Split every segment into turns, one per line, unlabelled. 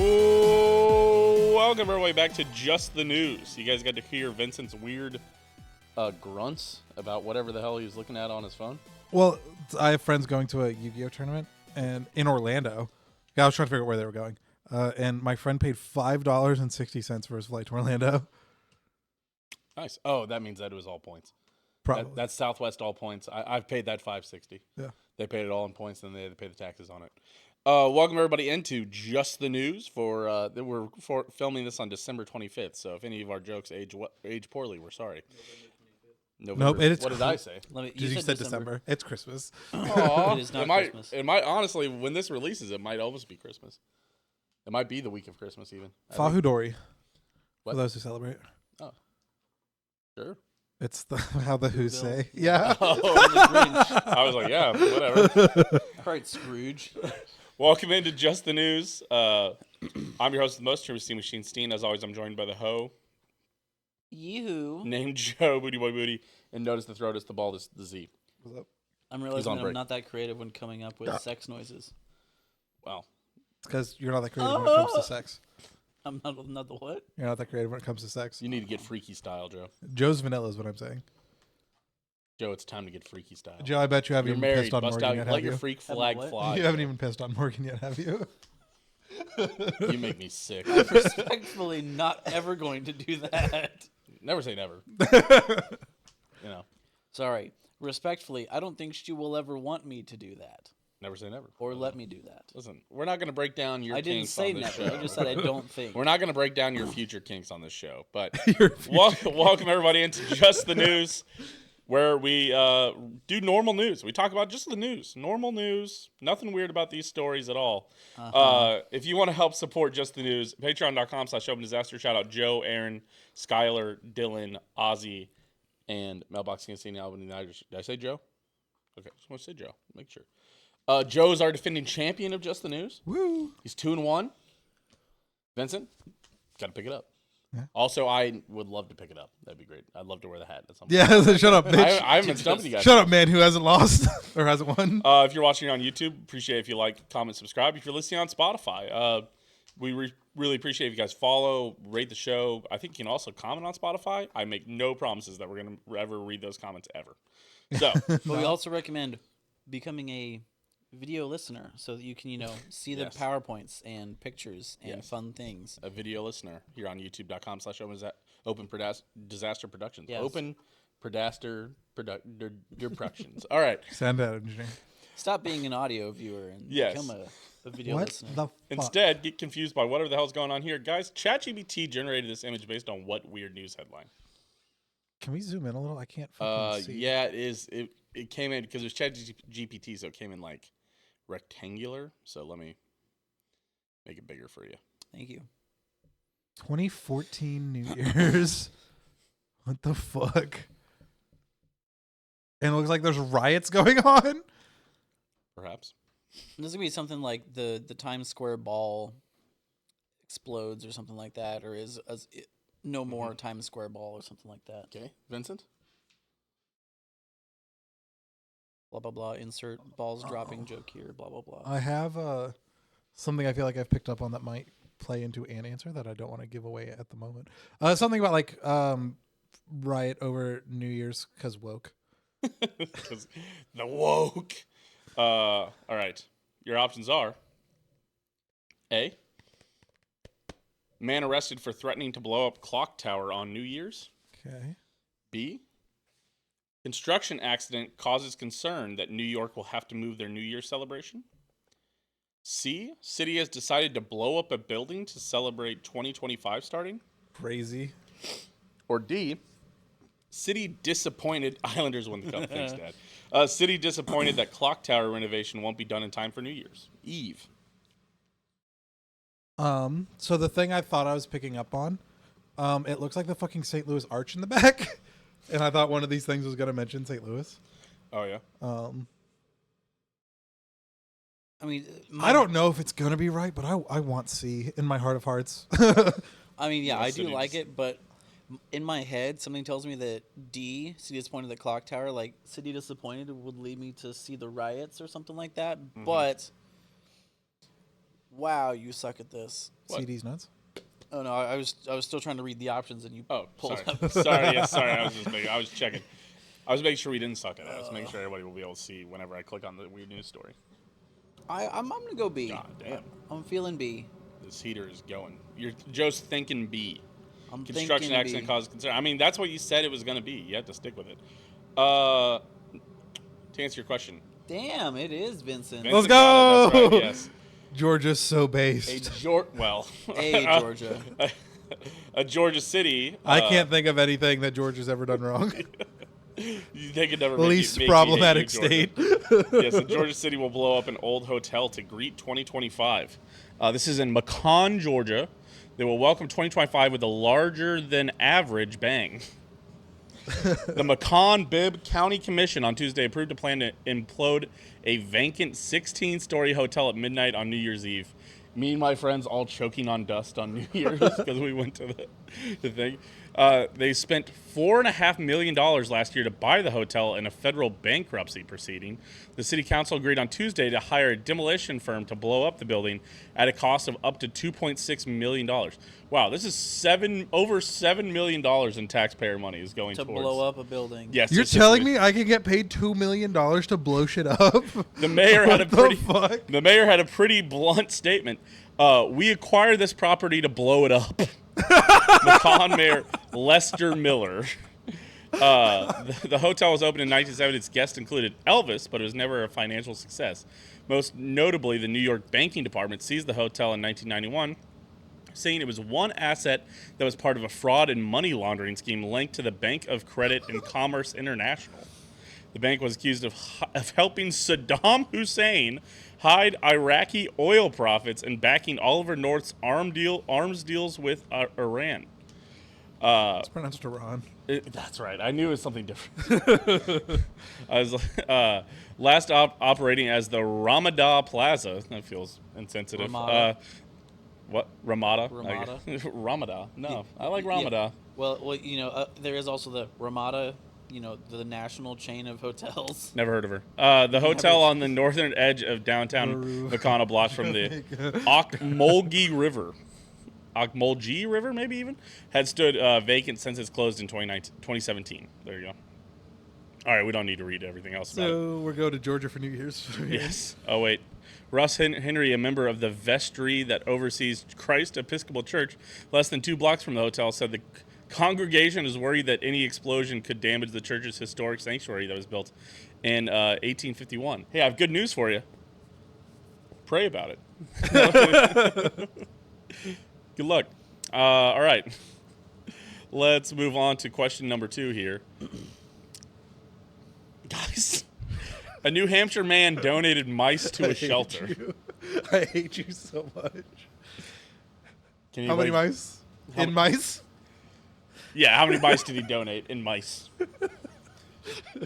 Oh, welcome everybody back to Just the News. You guys got to hear Vincent's weird grunts about whatever the hell he was looking at on his phone.
Well, I have friends going to a Yu-Gi-Oh tournament and in Orlando. I was trying to figure out where they were going. And my friend paid $5.60 for his flight to Orlando.
Nice. Oh, that means that it was all points.
Probably.
That's Southwest all points. I've paid that $5.60.
Yeah.
They paid it all in points, and then they had to pay the taxes on it. Welcome everybody into Just the News. We're filming this on December 25th. So if any of our jokes age poorly, we're sorry.
Nope. It's
what did I say?
You said December. It's Christmas.
Aww.
It is not Christmas.
It might honestly, when this releases, it might almost be Christmas. It might be the week of Christmas even.
Fahudori.
What?
For those who celebrate.
Oh, sure.
It's how the Who say. Yeah.
I was like, yeah, whatever.
All right, Scrooge.
Welcome into Just the News. I'm your host of the most, Truman Machine Steen. As always, I'm joined by the hoe.
You.
Named Joe, Booty Boy Booty. And notice the throat is the ball, is the Z.
What's up?
I'm realizing that
break.
I'm not that creative when coming up with sex noises.
Wow.
It's because you're not that creative when it comes to sex.
I'm not the what?
You're not that creative when it comes to sex.
You need to get freaky style, Joe.
Joe's vanilla is what I'm saying.
Joe, it's time to get freaky style.
Joe, I bet you haven't
You're
even
married.
pissed on
Bust
Morgan
out.
yet,
Let
have
your
you?
freak flag
what?
fly.
You haven't even pissed on Morgan yet, have you?
You make me sick.
I'm respectfully not ever going to do that.
Never say never. You know,
Sorry. Respectfully, I don't think she will ever want me to do that.
never say never.
Or let me do that.
Listen, we're not going to break down your
I didn't
kinks
say
on this
never.
show.
I just said I don't think.
We're not going to break down your future kinks on this show, but
Your
welcome everybody into Just the News, where we do normal news. We talk about just the news, normal news, nothing weird about these stories at all. If you want to help support Just the News, patreon.com/opendisaster. Shout out Joe, Aaron, Skylar, Dylan, Ozzy, and Mailbox Cancini, Albany. Did I say Joe? Okay, just want to say Joe. Make sure. Joe's our defending champion of Just the News.
Woo.
He's 2-1. Vincent, got to pick it up.
Yeah.
Also, I would love to pick it up. That'd be great. I'd love to wear the hat at some point.
Yeah, shut up, bitch.
I haven't been stumping you guys.
Shut up, man, who hasn't lost or hasn't won.
If you're watching on YouTube, appreciate it if you like, comment, subscribe. If you're listening on Spotify, we really appreciate if you guys follow, rate the show. I think you can also comment on Spotify. I make no promises that we're going to ever read those comments ever. So,
But we also recommend becoming a video listener so that you can, see the
Yes.
PowerPoints and pictures and
Yes.
fun things.
a video listener here on youtube.com/Open Disaster Productions.
Yes.
Open Disaster Productions. All right.
Sound out, engineer.
Stop being an audio viewer and
Yes.
become a video
What
listener.
the fuck?
Instead, get confused by whatever the hell's going on here. Guys, ChatGPT generated this image based on what weird news headline?
Can we zoom in a little? I can't fucking see.
Yeah, it is. It came in because it was ChatGPT, so it came in like rectangular. So let me make it bigger for you.
Thank you.
2014 New Year's. What the fuck? And it looks like there's riots going on.
Perhaps.
This is gonna be something like the Times Square ball explodes or something like that, or is no more Times Square ball or something like that.
Okay, Vincent.
Blah blah blah. Insert balls dropping joke here. Blah blah blah.
I have something I feel like I've picked up on that might play into an answer that I don't want to give away at the moment. Something about like riot over New Year's because woke.
'Cause the woke. All right. Your options are A. Man arrested for threatening to blow up clock tower on New Year's.
Okay.
B. Construction accident causes concern that New York will have to move their New Year celebration. C. City has decided to blow up a building to celebrate 2025 starting.
Crazy.
Or D. City disappointed. Islanders win the cup. Thanks, Dad. City disappointed that clock tower renovation won't be done in time for New Year's Eve.
So the thing I thought I was picking up on, it looks like the fucking St. Louis Arch in the back. And I thought one of these things was going to mention St. Louis.
Oh, yeah?
I mean,
I don't know if it's going to be right, but I want C in my heart of hearts.
I mean, yeah,
Yeah,
I do
City
like
just-
it, but in my head, something tells me that D, City Disappointed at the Clock Tower, like City Disappointed would lead me to see the riots or something like that. But Wow, you suck at this.
What?
CD's nuts.
Oh no, I was still trying to read the options and you pulled
Sorry.
up.
Sorry. Yeah, sorry. I was checking. I was making sure we didn't suck at it. I was making sure everybody will be able to see whenever I click on the weird news story.
I'm gonna go B.
God damn.
I'm feeling B.
This heater is going. Joe's thinking B.
I'm
Construction
thinking
accident
B.
causes concern. I mean, that's what you said it was going to be. You have to stick with it. To answer your question.
Damn, it is Vincent.
Let's
Vincent got it.
go!
That's right, yes.
Georgia's so based.
Hey, Georgia.
A Georgia city.
I can't think of anything that Georgia's ever done wrong.
They could never make
Least
make
problematic
me hate you,
state.
Yes, the Georgia city will blow up an old hotel to greet 2025. This is in Macon, Georgia. They will welcome 2025 with a larger than average bang. The Macon-Bibb County Commission on Tuesday approved a plan to implode a vacant 16-story hotel at midnight on New Year's Eve. Me and my friends all choking on dust on New Year's because we went to the thing. They spent $4.5 million last year to buy the hotel in a federal bankruptcy proceeding. The city council agreed on Tuesday to hire a demolition firm to blow up the building at a cost of up to $2.6 million. Wow, this is over $7 million in taxpayer money is going
To
towards
blow up a building.
Yes,
You're telling me I could get paid $2 million to blow shit up?
the mayor had
Fuck?
the mayor had a pretty blunt statement. We acquired this property to blow it up. Macon Mayor Lester Miller. The hotel was opened in 1970. Its guests included Elvis, but it was never a financial success. Most notably, the New York Banking Department seized the hotel in 1991, saying it was one asset that was part of a fraud and money laundering scheme linked to the Bank of Credit and Commerce International. The bank was accused of helping Saddam Hussein hide Iraqi oil profits and backing Oliver North's arms deals with Iran.
It's pronounced Iran.
That's right. I knew it was something different. I was last operating as the Ramada Plaza. That feels insensitive.
Ramada.
What? Ramada?
Ramada?
Ramada. No, I like Ramada.
Yeah. Well, there is also the Ramada, the national chain of hotels.
Never heard of her. The hotel on the northern edge of downtown Macon, blocked from the Ocmulgee River, maybe even, had stood vacant since it's closed in 2017. There you go. All right, we don't need to read everything else about it.
So we're going to Georgia for New Year's.
Yes. Oh, wait. Russ Henry, a member of the vestry that oversees Christ Episcopal Church, less than 2 blocks from the hotel, said the congregation is worried that any explosion could damage the church's historic sanctuary that was built in 1851. Hey, I have good news for you. Pray about it. Good luck. All right. Let's move on to question number 2 here. Guys, a New Hampshire man donated mice to a shelter.
I hate you so much.
How
many mice? Mice?
Yeah, how many mice did he donate in mice?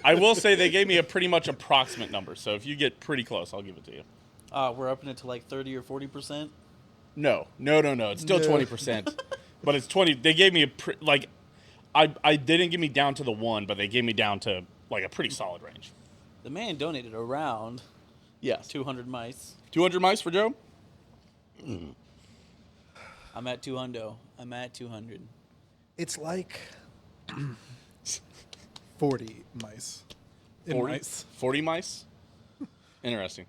I will say they gave me a pretty much approximate number, so if you get pretty close, I'll give it to you.
We're upping it to like 30 or 40%.
No. It's still 20%, but it's 20. They gave me they didn't give me down to the 1, but they gave me down to like a pretty solid range.
The man donated around 200 mice.
200 mice for Joe?
I'm at 200. I'm at 200.
It's like 40 mice.
40 mice? Interesting.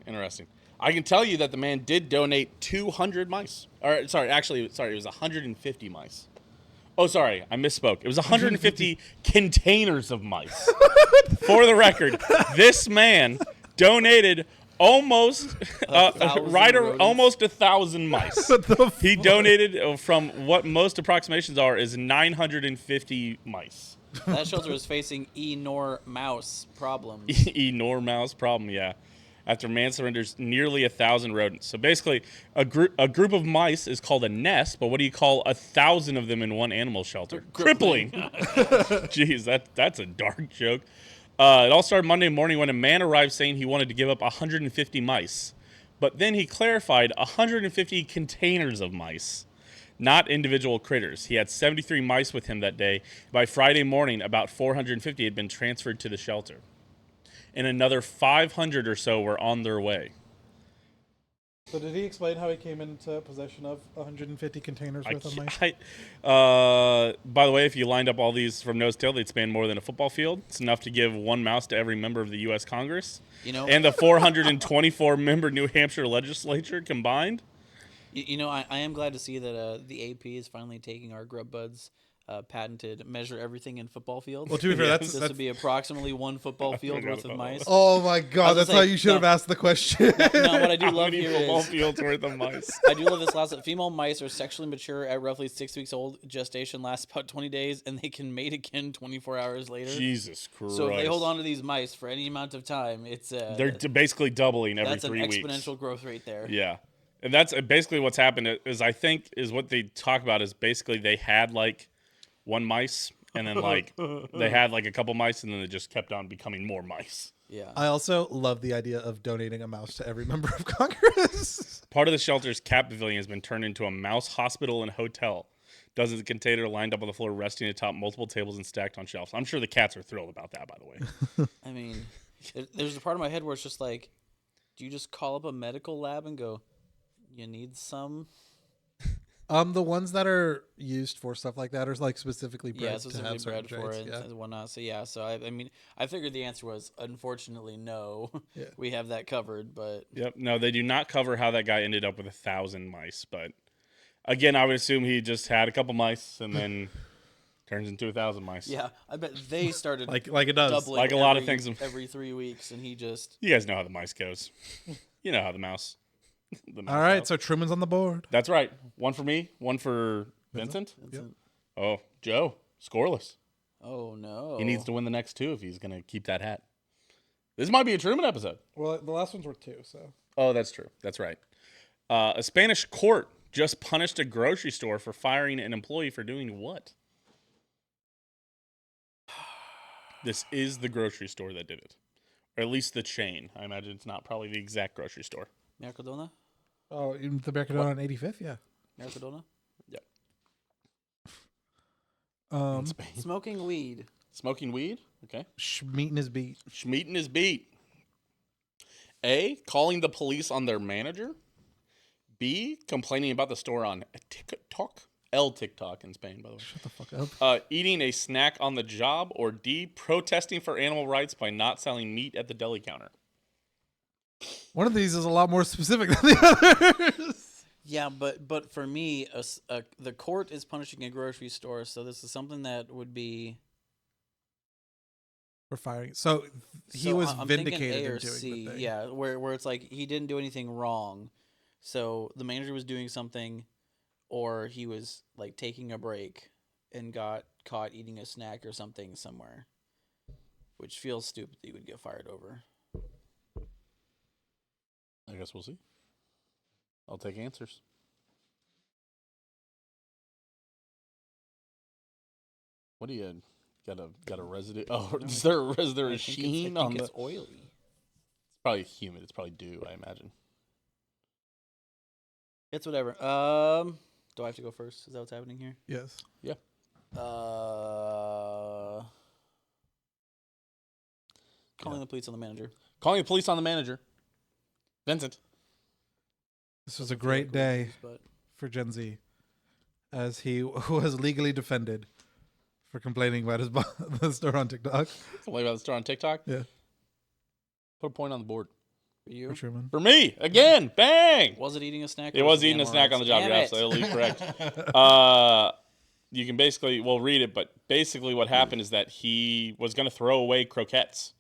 I can tell you that the man did donate 200 mice. Actually, it was 150 mice. Oh, sorry, I misspoke. It was 150 containers of mice. For the record, this man donated almost 1,000 mice. He donated from what most approximations are is 950 mice.
That shelter is facing enormous problems.
Enormous problem, yeah. After man surrenders nearly 1,000 rodents. So basically, a group of mice is called a nest, but what do you call 1,000 of them in one animal shelter? Crippling. Jeez, that's a dark joke. It all started Monday morning when a man arrived saying he wanted to give up 150 mice. But then he clarified 150 containers of mice, not individual critters. He had 73 mice with him that day. By Friday morning, about 450 had been transferred to the shelter, and another 500 or so were on their way.
So did he explain how he came into possession of 150 containers worth of mice?
By the way, if you lined up all these from nose to tail, they'd span more than a football field. It's enough to give one mouse to every member of the U.S. Congress. And the 424-member New Hampshire legislature combined.
I am glad to see that the AP is finally taking our Grub Buds patented measure everything in football fields.
Well, to be fair,
this would be approximately one football field worth of mice.
Oh my god, that's how you should have asked the question.
No, what I do
How
love
many
here
football
is
fields worth of mice?
I do love this last. Female mice are sexually mature at roughly 6 weeks old. Gestation lasts about 20 days, and they can mate again 24 hours later.
Jesus Christ!
So if they hold on to these mice for any amount of time, it's
they're basically doubling every 3 weeks.
That's an exponential growth rate there.
Yeah. And that's basically what's happened is I think is what they talk about is basically they had like one mice and then like they had like a couple mice and then it just kept on becoming more mice.
Yeah.
I also love the idea of donating a mouse to every member of Congress.
Part of the shelter's cat pavilion has been turned into a mouse hospital and hotel. Dozens of containers are lined up on the floor, resting atop multiple tables and stacked on shelves. I'm sure the cats are thrilled about that, by the way.
I mean, there's a part of my head where it's just like, do you just call up a medical lab and go, you need some?
The ones that are used for stuff like that are like specifically bred to have certain
bred for
traits,
it and whatnot. So yeah, I mean, I figured the answer was unfortunately no.
Yeah.
We have that covered, but
Yep. No, they do not cover how that guy ended up with 1,000 mice. But again, I would assume he just had a couple mice and then turns into 1,000 mice.
yeah, I bet they started
like it does.
doubling
Like a lot of things
every 3 weeks, and he just
You guys know how the mice goes. You know how the mouse.
All right, so Truman's on the board.
That's right. One for me, one for Vincent.
Yep.
Oh, Joe, scoreless.
Oh no,
He needs to win the next two if he's going to keep that hat. This might be a Truman episode.
Well, the last ones were 2, so.
Oh, that's true. That's right. A Spanish court just punished a grocery store for firing an employee for doing what? This is the grocery store that did it. Or at least the chain. I imagine it's not probably the exact grocery store.
Mercadona.
Oh, in the Mercadona on 85th, yeah.
Mercadona.
Yep.
Spain.
Smoking weed.
Smoking weed? Okay.
Schmeating his beat.
Schmeating his beat. A, calling the police on their manager. B, complaining about the store on TikTok. TikTok in Spain, by the way.
Shut the fuck up.
Eating a snack on the job. Or D, protesting for animal rights by not selling meat at the deli counter.
One of these is a lot more specific than the others.
Yeah, but for me, the court is punishing a grocery store, so this is something that would be
For firing. So he was
I'm
vindicated
thinking A or
in doing
C,
the thing.
yeah, where it's like he didn't do anything wrong, so the manager was doing something, or he was like taking a break and got caught eating a snack or something somewhere, which feels stupid that he would get fired over.
I guess we'll see. I'll take answers. What do you got a residue? Oh, is there a sheen on the?
It's oily.
It's probably humid. It's probably dew, I imagine.
It's whatever. Do I have to go first? Is that what's happening here?
Yes.
Yeah.
Calling the police on the manager.
Calling the police on the manager. Vincent.
This was a great day for Gen Z, as he was legally defended for complaining about the store on TikTok.
Complain about the store on TikTok?
Yeah.
Put a point on the board.
For you?
For Truman.
For me, again, bang!
Was it eating a snack?
It was eating a snack on the job. You're absolutely correct. You can basically, read it, but basically what happened is that he was going to throw away croquettes.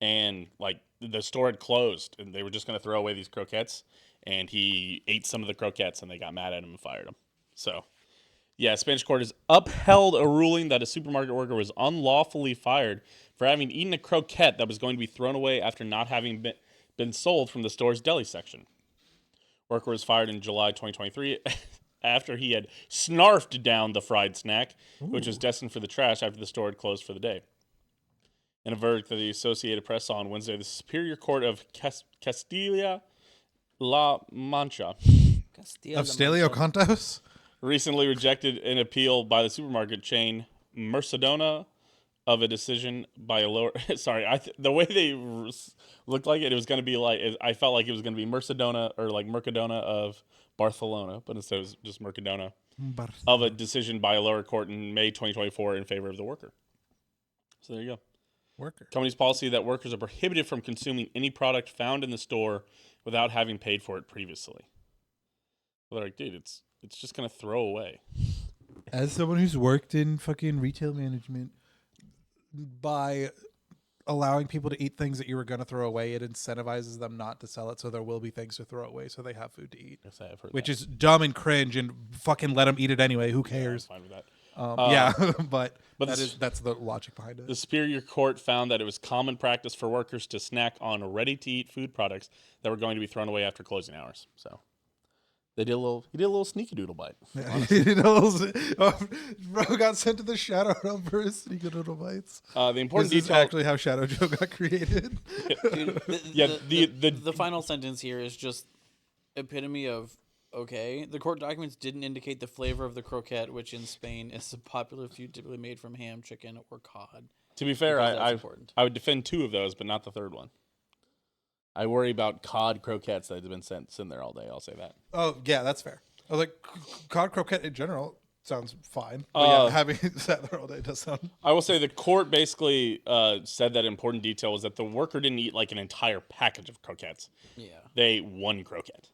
And, the store had closed, and they were just going to throw away these croquettes. And he ate some of the croquettes, and they got mad at him and fired him. So, yeah, Spanish court has upheld a ruling that a supermarket worker was unlawfully fired for having eaten a croquette that was going to be thrown away after not having been sold from the store's deli section. Worker was fired in July 2023 after he had snarfed down the fried snack, which was destined for the trash after the store had closed for the day. In a verdict that the Associated Press saw on Wednesday, the Superior Court of Castilla-La Mancha
Of Stelio Contos?
recently rejected an appeal by the supermarket chain Mercadona of a decision by a lower. Sorry, the way they looked like it was going to be like. I felt like it was going to be Mercedona or like Mercadona of Barcelona, but instead it was just Mercadona of a decision by a lower court in May 2024 in favor of the worker. So there you go.
Worker.
Company's policy that workers are prohibited from consuming any product found in the store without having paid for it previously. Well, they're like, dude, it's just gonna throw away.
As someone who's worked in fucking retail management, by allowing people to eat things that you were going to throw away, it incentivizes them not to sell it, so there will be things to throw away, so they have food to eat.
Yes, I have heard
which
that.
is dumb and cringe, and fucking let them eat it anyway. Who cares?
Yeah, I'm fine with that.
But
But
that's the logic behind it.
The Superior Court found that it was common practice for workers to snack on ready-to-eat food products that were going to be thrown away after closing hours. So he did a little sneaky doodle bite.
Bro got sent to the Shadow Realm for his sneaky doodle bites.
The important
This is
detail.
actually how Shadow Joe got created.
Dude, the final sentence here is just epitome of okay. The court documents didn't indicate the flavor of the croquette, which in Spain is a popular food typically made from ham, chicken, or cod.
To be fair,
Because that's
I
important.
would defend two of those, but not the third one. I worry about cod croquettes that have been sitting there all day. I'll say that.
Oh yeah, that's fair. I was like, cod croquette in general sounds fine. But yeah, having sat there all day does sound.
I will say the court basically said that important detail was that the worker didn't eat like an entire package of croquettes.
Yeah.
They ate one croquette,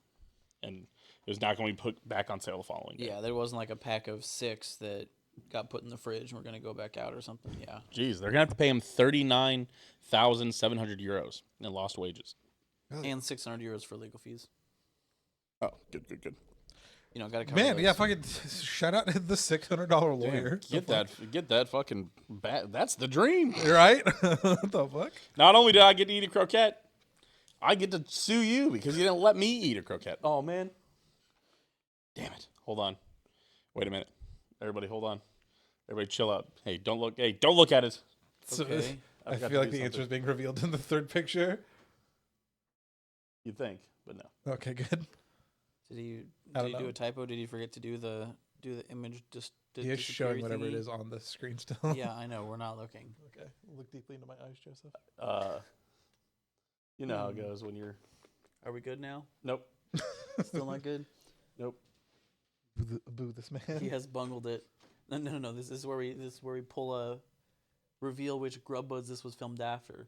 and it was not going to be put back on sale the following day.
Yeah, there wasn't like a pack of 6 that got put in the fridge and we're going to go back out or something. Yeah.
Jeez, they're going to have to pay him 39,700 euros in lost wages.
And 600 euros for legal fees.
Oh, good.
You know, got to cover
Man,
those.
yeah, fucking shout out to the $600 lawyer.
Get that fucking that's the dream.
Right? What the fuck?
Not only did I get to eat a croquette, I get to sue you because you didn't let me eat a croquette. Oh man. Damn it. Hold on. Wait a minute. Everybody hold on. Everybody chill out. Hey, don't look at it.
So,
Okay.
I
forgot
feel
to
like
do
the answer
something.
is being revealed in the third picture.
You'd think, but no.
Okay, good.
Did he
I don't
do
know.
a typo? Did he forget to do the image just
He is showing whatever it is on the screen still.
Yeah, I know. We're not looking.
Okay. Look deeply into my eyes, Joseph.
You know how it goes when you're.
Are we good now?
Nope.
Still not good?
Nope.
Boo this man.
He has bungled it. No. This is where we pull a reveal which Grub Buds this was filmed after.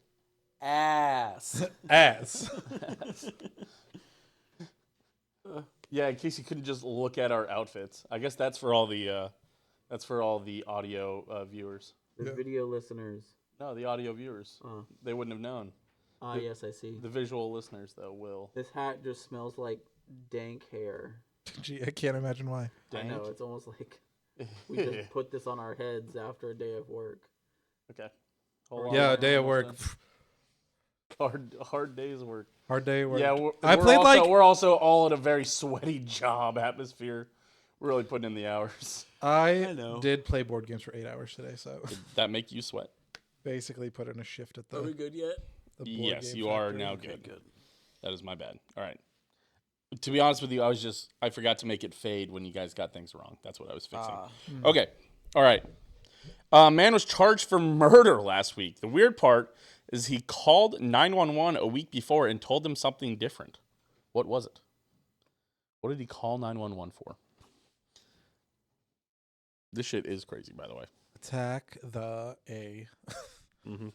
Ass.
Ass.
Yeah, in case you couldn't just look at our outfits. I guess that's for all the audio viewers.
The video listeners.
No, the audio viewers. They wouldn't have known.
Ah, yes, I see.
The visual listeners, though, will.
This hat just smells like dank hair.
Gee, I can't imagine why.
I know, it's almost like we just put this on our heads after a day of work.
Okay. Hold on.
Yeah, a day of work.
Hard day's work.
Hard day of work.
Yeah, we're also all in a very sweaty job atmosphere. We're really putting in the hours.
I
know.
did play board games for 8 hours today, so
Did that make you sweat?
basically put in a shift at the.
Are we good yet?
the board
Yes,
game
you are
factory.
now good. That is my bad. All right. To be honest with you, I forgot to make it fade when you guys got things wrong. That's what I was fixing. Okay. All right. Man was charged for murder last week. The weird part is he called 911 a week before and told them something different. What was it? What did he call 911 for? This shit is crazy, by the way.
Attack the A
Mm-hmm.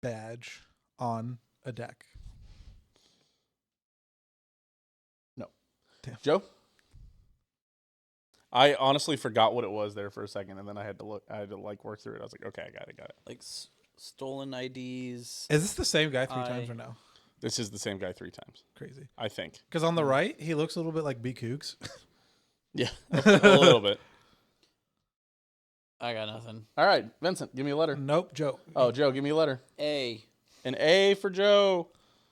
badge on a deck.
Joe? I honestly forgot what it was there for a second, and then I had to look. I had to work through it. I was like, okay, I got it.
Like stolen IDs.
Is this the same guy 3 times or no?
This is the same guy 3 times,
Crazy.
I think.
Because on the right, he looks a little bit like B. Cougs.
Yeah, a little bit.
I got nothing.
All right, Vincent, give me a letter.
Nope, Joe.
Oh, Joe, give me a letter.
A.
An A for Joe.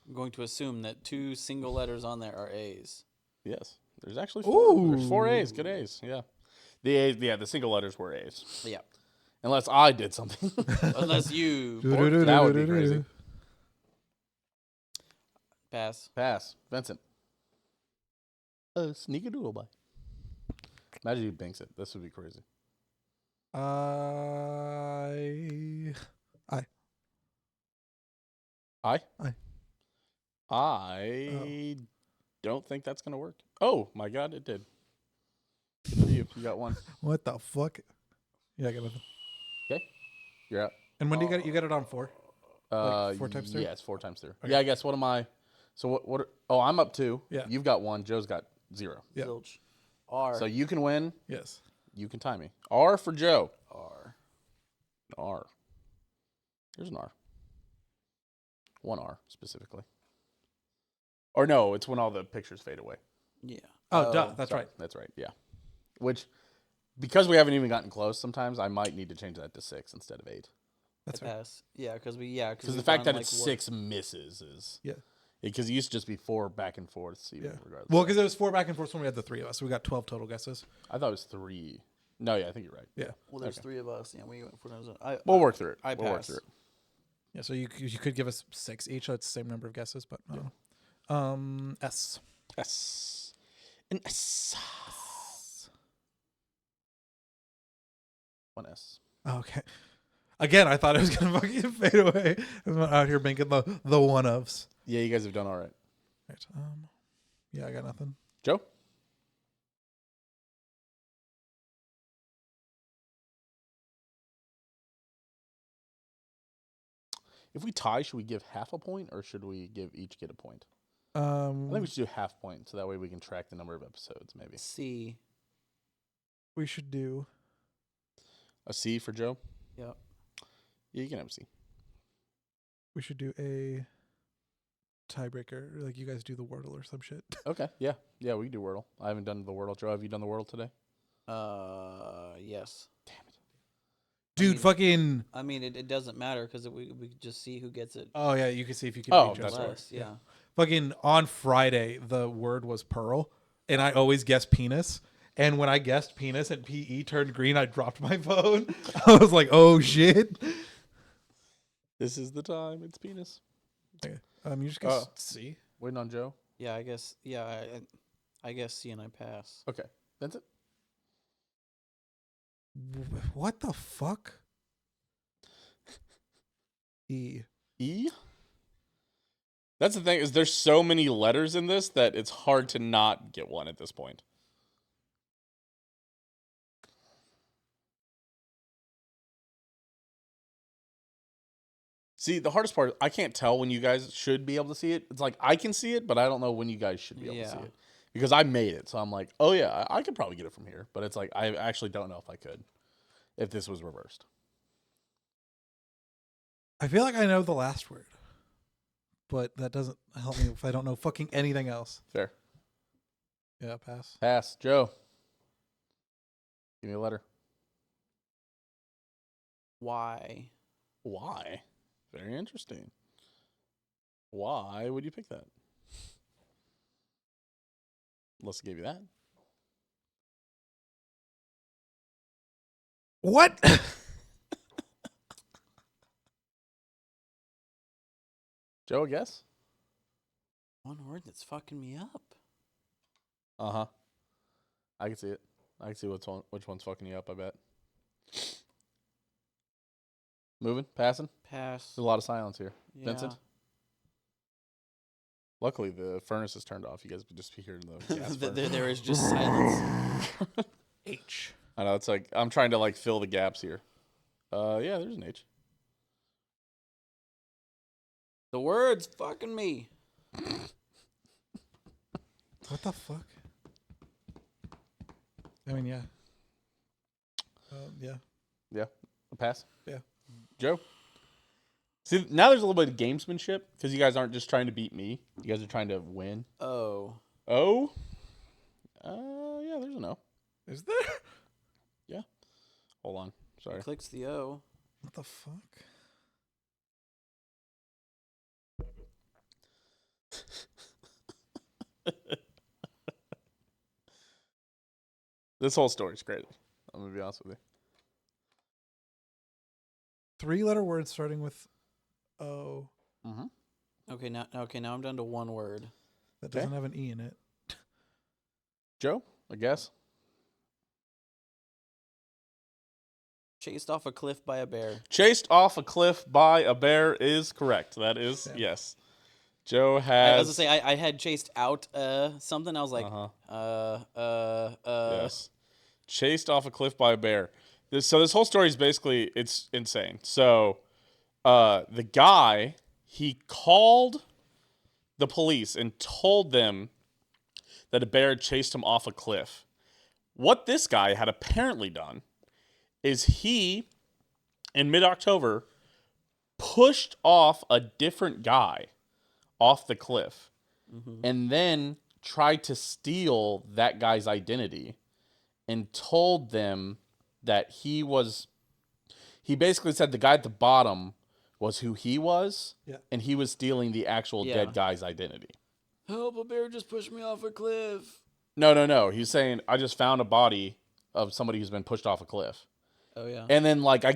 I'm going to assume that 2 single letters on there are A's.
Yes, there's actually 4. There's 4
Ooh.
A's. Good A's. Yeah, the single letters were A's.
Yeah.
Unless I did something.
Unless you.
That would be crazy.
Pass.
Pass, Vincent. Sneak a doodle by. Imagine he banks it. This would be crazy.
I.
I
Aye.
I don't think that's gonna work. Oh my god, it did. Good for you. You got one.
What the fuck? Yeah, I got nothing.
Okay, you're out.
And when do you got it? You got it on 4? Like 4 times through?
Yeah, it's 4 times through.
Okay.
Yeah, I guess. What am I? So what? Oh, I'm up 2.
Yeah.
You've got 1. Joe's got 0.
Yeah.
Zilch. R.
So you can win.
Yes.
You can tie me. R for Joe.
R.
R. There's an R. 1 R specifically. Or no, it's when all the pictures fade away.
Yeah.
Oh, duh. That's
Sorry,
right.
That's right. Yeah. Which, because we haven't even gotten close, sometimes I might need to change that to 6 instead of 8.
That's
I
right.
pass. Yeah, because
Because the fact that it's 6 misses is
Yeah.
because it used to just be 4 back and forths. Even
Yeah.
regardless.
Well, because it was 4 back and forth when we had the 3 of us. So we got 12 total guesses.
I thought it was 3. No, yeah, I think you're right.
Yeah.
Well, there's
Okay.
3 of us. Yeah, we went for those.
We'll work through it.
I
We'll work
pass.
through it.
Yeah. So you could give us 6 each. So it's the same number of guesses, but I don't know. S.
S. An S. 1 S.
Okay. Again, I thought it was gonna fucking fade away. I'm out here making the one ofs.
Yeah, you guys have done all right.
Right. Yeah, I got nothing.
Joe? If we tie, should we give half a point or should we each get a point? I think we should do half point so that way we can track the number of episodes, maybe.
C.
We should do.
A C for Joe?
Yep.
Yeah, you can have a C.
We should do a tiebreaker. Like you guys do the Wordle or some shit.
Okay, yeah. Yeah, we can do Wordle. I haven't done the Wordle. Joe, have you done the Wordle today?
Yes.
Damn it.
Dude, fucking.
I mean, it doesn't matter because we could just see who gets it.
Oh yeah, you can see if you can.
Oh,
beat
that's
Joe.
right.
Yeah.
Fucking on Friday, the word was pearl, and I always guess penis. And when I guessed penis and PE turned green, I dropped my phone. I was like, "Oh shit!"
This is the time. It's penis.
Okay. You just guess C.
Waiting on Joe.
Yeah, I guess. Yeah, I guess C and I pass.
Okay. That's it.
What the fuck? E.
E? That's the thing, is there's so many letters in this that it's hard to not get one at this point. See, the hardest part, I can't tell when you guys should be able to see it. It's like, I can see it, but I don't know when you guys should be able to see it. Because I made it, so I'm like, oh yeah, I could probably get it from here. But it's like, I actually don't know if I could, if this was reversed.
I feel like I know the last word, but that doesn't help me if I don't know fucking anything else.
Fair.
Yeah, pass.
Pass. Joe. Give me a letter.
Y.
Why? Very interesting. Why would you pick that? Unless I gave you that.
What?
Joe, I guess?
One word that's fucking me up.
Uh-huh. I can see it. I can see which one's fucking you up, I bet. Moving? Passing?
Pass.
There's a lot of silence here.
Yeah.
Vincent? Luckily, the furnace is turned off. You guys would just be hearing the gas burn.
There is just silence.
H.
I know, it's like, I'm trying to, like, fill the gaps here. Yeah, there's an H.
The word's fucking me.
What the fuck? I mean, yeah. Yeah.
Yeah. A pass?
Yeah.
Joe? See, now there's a little bit of gamesmanship because you guys aren't just trying to beat me. You guys are trying to win.
Oh.
Oh? Yeah, there's an O.
Is there?
Yeah. Hold on. Sorry.
Clicks the O.
What the fuck?
This whole story's great. I'm going to be honest with you.
3-letter word starting with O
Mm-hmm.
Okay, now I'm down to one word.
that doesn't have an E in it.
Joe, I guess.
Chased off a cliff by a bear.
Chased off a cliff by a bear is correct. That is, yes. Joe has...
I was going to say, I had chased out something. I was like,
Yes. Chased off a cliff by a bear. This whole story is basically, it's insane. So, the guy, he called the police and told them that a bear had chased him off a cliff. What this guy had apparently done is he, in mid-October, pushed off a different guy off the cliff and then tried to steal that guy's identity and told them that he basically said the guy at the bottom was who he was, and he was stealing the actual dead guy's identity.
Help, a bear just pushed me off a cliff.
No. He's saying, I just found a body of somebody who's been pushed off a cliff.
Oh, yeah.
And then, like, I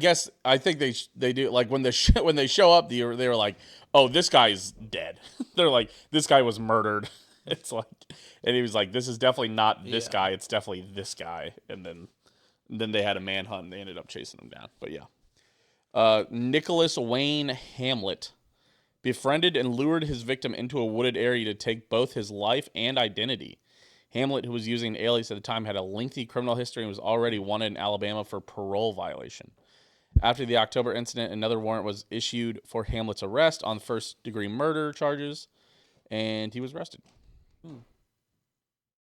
think they do, like, when they show up, they were like, oh, this guy's dead. They're like, this guy was murdered. It's like, and he was like, this is definitely not this guy. It's definitely this guy. And then they had a manhunt and they ended up chasing him down. But yeah. Nicholas Wayne Hamlet befriended and lured his victim into a wooded area to take both his life and identity. Hamlet, who was using an alias at the time, had a lengthy criminal history and was already wanted in Alabama for parole violation. After the October incident, another warrant was issued for Hamlet's arrest on first-degree murder charges, and he was arrested.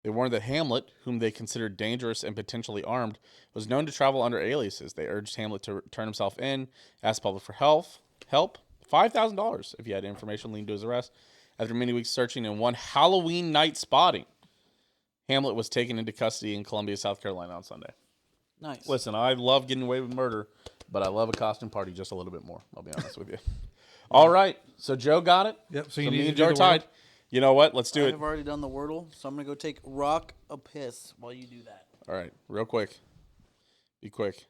They warned that Hamlet, whom they considered dangerous and potentially armed, was known to travel under aliases. They urged Hamlet to turn himself in, ask public for help, $5,000 if he had information leading to his arrest. After many weeks searching and one Halloween night spotting, Hamlet was taken into custody in Columbia, South Carolina on Sunday.
Nice.
Listen, I love getting away with murder, but I love a costume party just a little bit more. I'll be honest with you. All right, so Joe got it.
Yep.
So me and Joe are tied. You know what? Let's do it.
I've already done the Wordle, so I'm going to go take rock a piss while you do that.
All right, real quick. Be quick.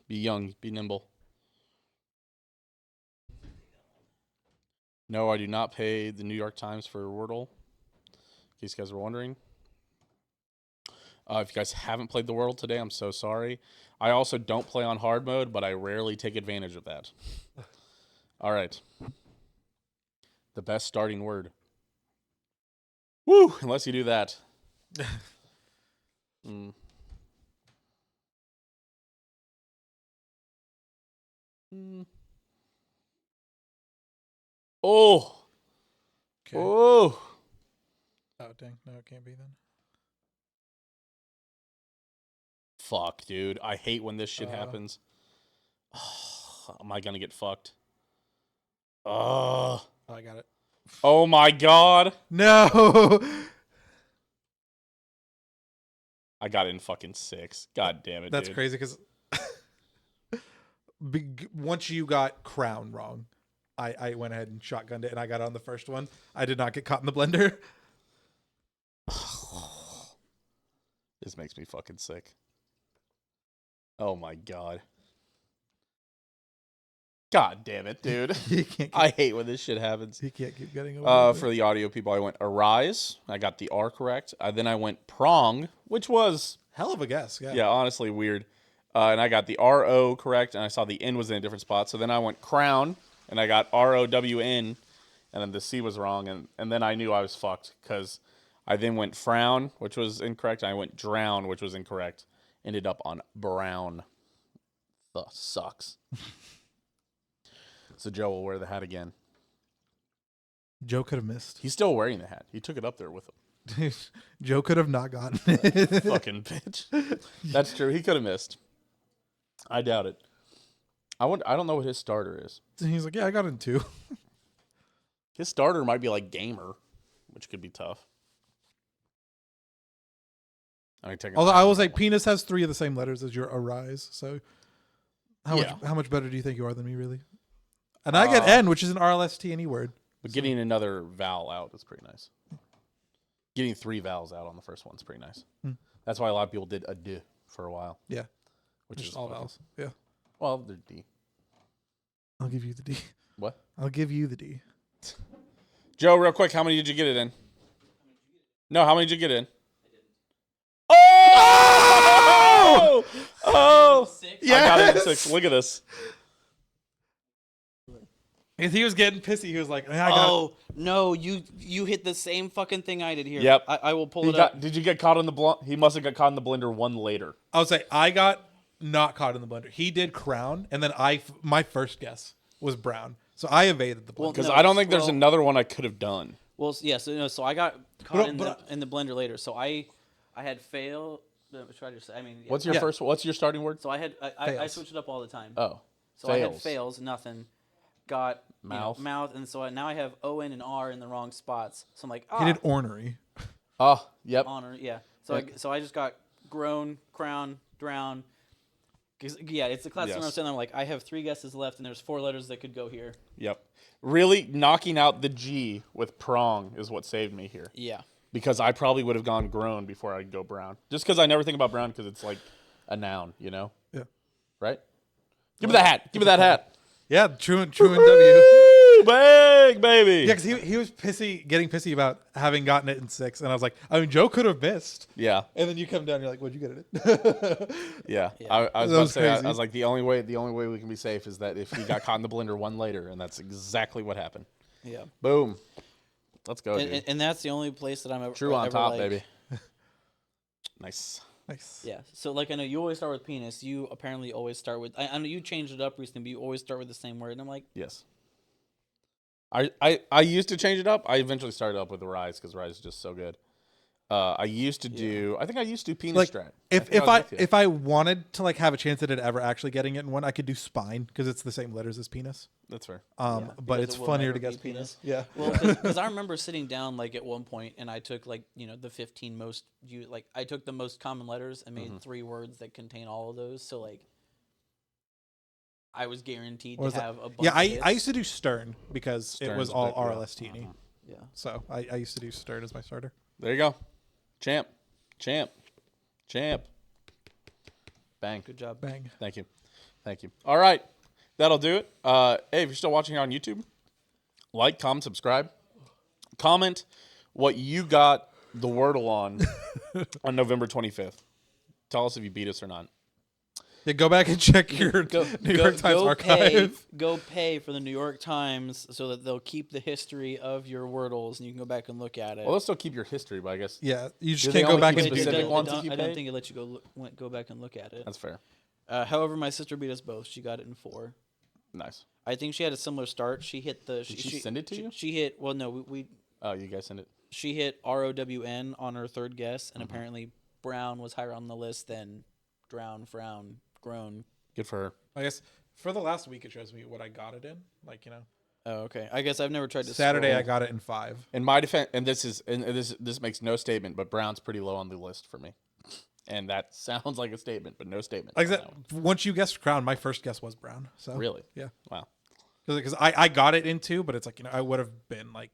Be young. Be nimble. No, I do not pay the New York Times for Wordle, in case you guys were wondering. If you guys haven't played the Wordle today, I'm so sorry. I also don't play on hard mode, but I rarely take advantage of that. All right. The best starting word. Woo! Unless you do that. Oh!
Okay.
Oh!
Oh, dang. No, it can't be then.
Fuck, dude. I hate when this shit happens. Am I gonna get fucked?
Oh, I got it.
Oh my god.
No!
I got it in fucking 6. God damn it,
That's
dude.
crazy because once you got crown wrong, I went ahead and shotgunned it and I got on the first one. I did not get caught in the blender.
This makes me fucking sick. Oh my god. God damn it, dude. I hate when this shit happens.
You can't keep getting away.
For the audio people, I went arise. I got the R correct. Then I went prong, which was...
Hell of a guess, yeah.
Yeah, honestly, weird. And I got the R-O correct, and I saw the N was in a different spot. So then I went crown, and I got R-O-W-N, and then the C was wrong. And then I knew I was fucked, because I then went frown, which was incorrect, and I went drown, which was incorrect. Ended up on brown. Ugh, sucks. So Joe will wear the hat again.
Joe could have missed.
He's still wearing the hat. He took it up there with him.
Joe could have not gotten it.
Fucking bitch. That's true. He could have missed. I doubt it. I don't know what his starter is.
He's like, yeah, I got it too.
His starter might be like gamer, which could be tough.
Although I will say penis has 3 of the same letters as your arise. So how much better do you think you are than me, really? And I get N, which is an RLST word.
But getting another vowel out is pretty nice. Getting 3 vowels out on the first one is pretty nice. That's why a lot of people did a D for a while.
Yeah.
Which is
all vowels. Yeah.
Well, they're D.
I'll give you the D.
What?
I'll give you the D.
Joe, real quick, how many did you get it in? No, how many did you get in? Oh! Oh! Oh!
Yeah.
I got it in 6. Look at this.
Because he was getting pissy. He was like, I got
Oh no, you hit the same fucking thing I did here.
Yep.
I will pull it up.
Did you get caught in the He must have got caught in the blender one later.
I would say I got not caught in the blender. He did crown, and then my first guess was brown. So I evaded the blender.
Well,
Because
no,
I don't think there's another one I could have done.
Well, yeah. So I got caught
But-
in the blender later. So I had fail. Try to say. I mean, yeah.
What's your starting word?
So I had I
Fails.
switched it up all the time.
Oh.
So I had fails, nothing. Got
Mouth.
mouth, and so now I have O-N and R in the wrong spots. So I'm like,
he did ornery.
Oh, yep.
honor, yeah. So I just got grown, crown, drown. 'Cause, yeah, it's the classic one I'm saying. I'm like, I have 3 guesses left, and there's 4 letters that could go here.
Yep. Really knocking out the G with prong is what saved me here.
Yeah.
Because I probably would have gone grown before I'd go brown. Just because I never think about brown because it's like a noun, you know?
Yeah.
Right? Give me that hat. Give me that hat.
Yeah, Truman W.
Woo, bang, baby.
Yeah, because he was getting pissy about having gotten it in 6, and I was like, I mean, Joe could have missed.
Yeah.
And then you come down, and you're like, what'd you get it?
Yeah.
Yeah.
I was
That
about to
was
say, I
crazy.
was like, the only way we can be safe is that if he got caught in the blender one later, and that's exactly what happened.
Yeah.
Boom. Let's go, dude.
And that's the only place that I'm ever
True on
ever,
top,
like-
baby. Nice.
Nice.
Yeah. So like I know you always start with penis. You apparently always start with. I know you changed it up recently, but you always start with the same word. And I'm like,
Yes. I used to change it up. I eventually started up with the Rise because Rise is just so good. I used to do. I think I used to do penis
Like,
strat.
if I wanted to like have a chance at it ever actually getting it in one, I could do spine because it's the same letters as penis.
That's fair.
But
because
it's
it will
funnier
never
to guess
be
penis.
penis.
Yeah.
well, because I remember sitting down like at one point, and I took like the 15 most I took the most common letters and made 3 words that contain all of those. So like, I was guaranteed
What
to
was that?
have a bunch.
Yeah,
of
I
hits.
used to do stern because it was
Stern's
all
big, yeah.
RLST.
Yeah.
So I used to do stern as my starter.
There you go. Champ. Bang.
Good job.
Bang.
Thank you. All right. That'll do it. Hey, if you're still watching here on YouTube, like, comment, subscribe. Comment what you got the Wordle on November 25th. Tell us if you beat us or not.
Yeah, go back and check your New York Times archive.
Go pay for the New York Times so that they'll keep the history of your Wordles, and you can go back and look at it.
Well, they'll still keep your history, but I guess
Yeah, you just
Do they
can't go
only
back
keep
and
specific
do
ones
I
if you
don't
pay?
think it lets you go back and look at it.
that's fair.
However, my sister beat us both. She got it in 4.
Nice.
I think she had a similar start. She hit the.
Did she send it to you?
She hit. Well, no, we.
Oh, you guys send it.
She hit ROWN on her 3rd guess, and apparently Brown was higher on the list than drown, frown, groan.
Good for her.
I guess for the last week it shows me what I got it in. Like,
Oh, okay. I guess I've never tried to.
Saturday
scroll.
I got it in 5.
In my defense, and this makes no statement, but Brown's pretty low on the list for me, and that sounds like a statement, but no statement.
Like
on
that,
that one.
once you guessed crown, my first guess was brown. So
Really?
yeah,
Wow.
because I got it in 2, but it's like I would have been like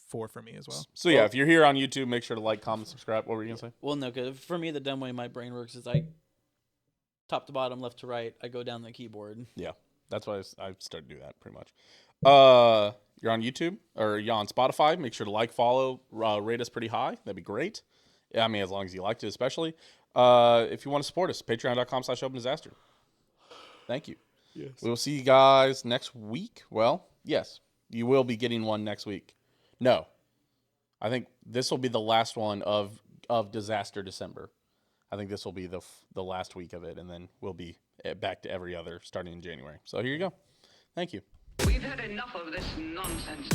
4 for me as well.
So yeah, if you're here on YouTube, make sure to like, comment, subscribe. What were you gonna say?
Well, no, because for me, the dumb way my brain works is I top to bottom, left to right. I go down the keyboard.
Yeah, that's why I started to do that pretty much. You're on YouTube or you're on Spotify. Make sure to like, follow, rate us pretty high. That'd be great. I mean, as long as you liked it, especially. If you want to support us, patreon.com/opendisaster. Thank you.
Yes.
We will see you guys next week. Well, yes, you will be getting one next week. No, I think this will be the last one of Disaster December. I think this will be the last week of it, and then we'll be back to every other starting in January. So here you go. Thank you.
We've had enough of this nonsense.